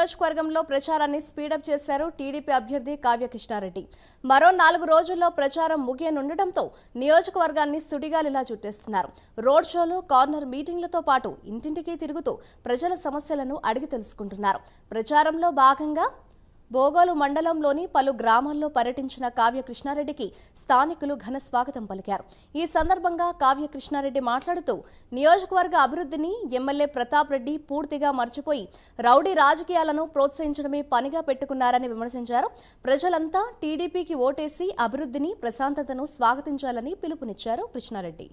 నియోజకవర్గంలో ప్రచారాన్ని స్పీడప్ చేశారు టీడీపీ అభ్యర్థి కావ్య కృష్ణారెడ్డి. మరో 4 రోజుల్లో ప్రచారం ముగియనుండటంతో నియోజకవర్గాన్ని సుడిగాలిలా చుట్టేస్తున్నారు. రోడ్ షోలు, కార్నర్ మీటింగ్లతో పాటు ఇంటింటికి తిరుగుతూ ప్రజల సమస్యలను అడిగి తెలుసుకుంటున్నారు. ప్రచారంలో భాగంగా బోగోలు మండలంలోని పలు గ్రామాల్లో పర్యటించిన కావ్య కృష్ణారెడ్డికి స్థానికులు ఘన స్వాగతం పలికారు. ఈ సందర్భంగా కావ్య కృష్ణారెడ్డి మాట్లాడుతూ నియోజకవర్గ అభివృద్ధిని ఎమ్మెల్యే ప్రతాప్ రెడ్డి పూర్తిగా మర్చిపోయి రౌడీ రాజకీయాలను ప్రోత్సహించడమే పనిగా పెట్టుకున్నారని విమర్శించారు. ప్రజలంతా టీడీపీకి ఓటేసి అభివృద్ధిని, ప్రశాంతతను స్వాగతించాలని పిలుపునిచ్చారు కృష్ణారెడ్డి.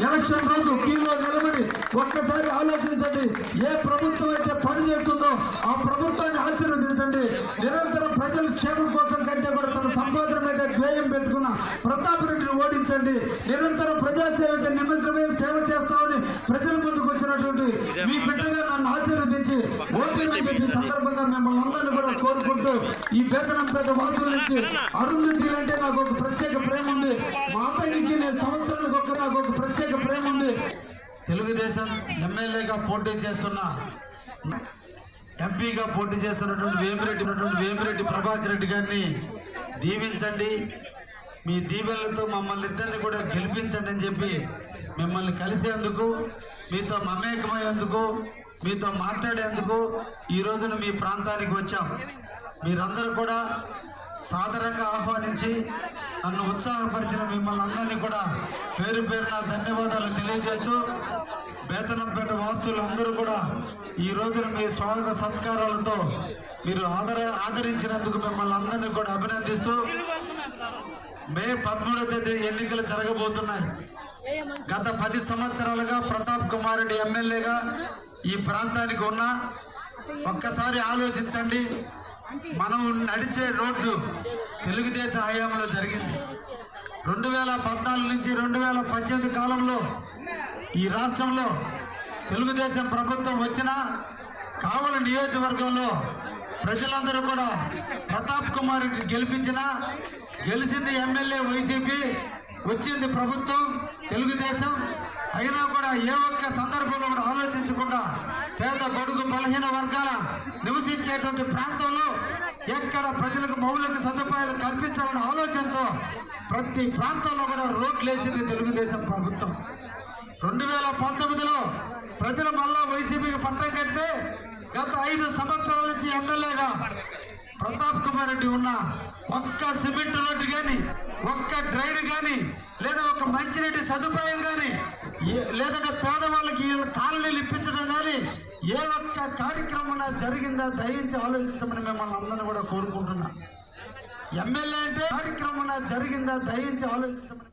ఎలక్షన్ రోజు క్యూలో నిలబడి ఒక్కసారి ఆలోచించండి. ఏ ప్రభుత్వం అయితే పని చేస్తుందో ఆ ప్రభుత్వాన్ని ఆశీర్వదించండి. నిరంతరం ప్రజల క్షేమం కోసం కంటే కూడా తన సంపాదన మీద ధ్యేయం పెట్టుకున్న ప్రతాప్ రెడ్డిని ఓడించండి. నిరంతరం ప్రజాసేవకి నిమిత్తమే సేవ చేస్తామని ప్రజల ముందుకు వచ్చినటువంటి మీ బిడ్డగా నన్ను ఆశీర్వదించి ఓటేమని చెప్పి సందర్భంగా మిమ్మల్ని అందరినీ కూడా కోరుకుంటూ, ఈ బేతనంపేట వాసుల నుంచి అరుంధతి అంటే నాకు ఒక ప్రత్యేక ప్రేమ ఉంది. మాతకి నేను సంవత్సరానికి నాకు ఒక ప్రత్యేక ప్రేమ ఉంది. తెలుగుదేశం ఎమ్మెల్యేగా పోటీ చేస్తున్న, ఎంపీగా పోటీ చేస్తున్నటువంటి వేమిరెడ్డి ప్రభాకర్ రెడ్డి గారిని దీవించండి. మీ దీవెనలతో మమ్మల్ని ఇద్దరిని కూడా గెలిపించండి అని చెప్పి మిమ్మల్ని కలిసేందుకు, మీతో మమేకమయ్యేందుకు, మీతో మాట్లాడేందుకు ఈ రోజున మీ ప్రాంతానికి వచ్చాం. మీరందరూ కూడా సాదరంగా ఆహ్వానించి నన్ను ఉత్సాహపరిచిన మిమ్మల్ని అందరినీ కూడా పేరు పేరున ధన్యవాదాలు తెలియజేస్తూ, బేతనంపేట వాస్తువులు అందరూ కూడా ఈ రోజున మీ స్వాగత సత్కారాలతో మీరు ఆదరించినందుకు మిమ్మల్ని అందరినీ కూడా అభినందిస్తూ, మే 13వ తేదీ ఎన్నికలు జరగబోతున్నాయి. గత 10 సంవత్సరాలుగా ప్రతాప్ కుమార్ రెడ్డి ఎమ్మెల్యేగా ఈ ప్రాంతానికి ఉన్నా, ఒక్కసారి ఆలోచించండి. మనం నడిచే రోడ్డు తెలుగుదేశం హయాంలో జరిగింది. 2014 నుంచి 2018 కాలంలో ఈ రాష్ట్రంలో తెలుగుదేశం ప్రభుత్వం వచ్చినా కావలి నియోజకవర్గంలో ప్రజలందరూ కూడా ప్రతాప్ కుమార్ రెడ్డి గెలిచింది ఎమ్మెల్యే వైసీపీ, వచ్చింది ప్రభుత్వం తెలుగుదేశం. అయినా కూడా ఏ ఒక్క సందర్భంలో కూడా ఆలోచించకుండా పేద, బడుగు, బలహీన వర్గాల నివసించేటువంటి ప్రాంతంలో ఎక్కడ ప్రజలకు మౌలిక సదుపాయాలు కల్పించాలనే ఆలోచనతో ప్రతి ప్రాంతంలో కూడా రోడ్లు వేసింది తెలుగుదేశం ప్రభుత్వం. 2019లో ప్రజలు మళ్ళా వైసీపీకి పట్టం కడితే గత 5 సంవత్సరాల నుంచి ఎమ్మెల్యేగా ప్రతాప్ కుమార్ రెడ్డి ఉన్న ఒక్క సిమెంట్ రోడ్డు కానీ, ఒక్క డ్రైన్ కానీ, లేదా ఒక మంచినీటి సదుపాయం కానీ, లేదంటే పేదవాళ్ళకి కాలనీలు ఇప్పించడం కానీ ఏ ఒక్క కార్యక్రమం జరిగిందా దయించి ఆలోచించమని మిమ్మల్ని అందరినీ కూడా కోరుకుంటున్నా. ఎమ్మెల్యే అంటే కార్యక్రమం జరిగిందా దయించి ఆలోచించమని.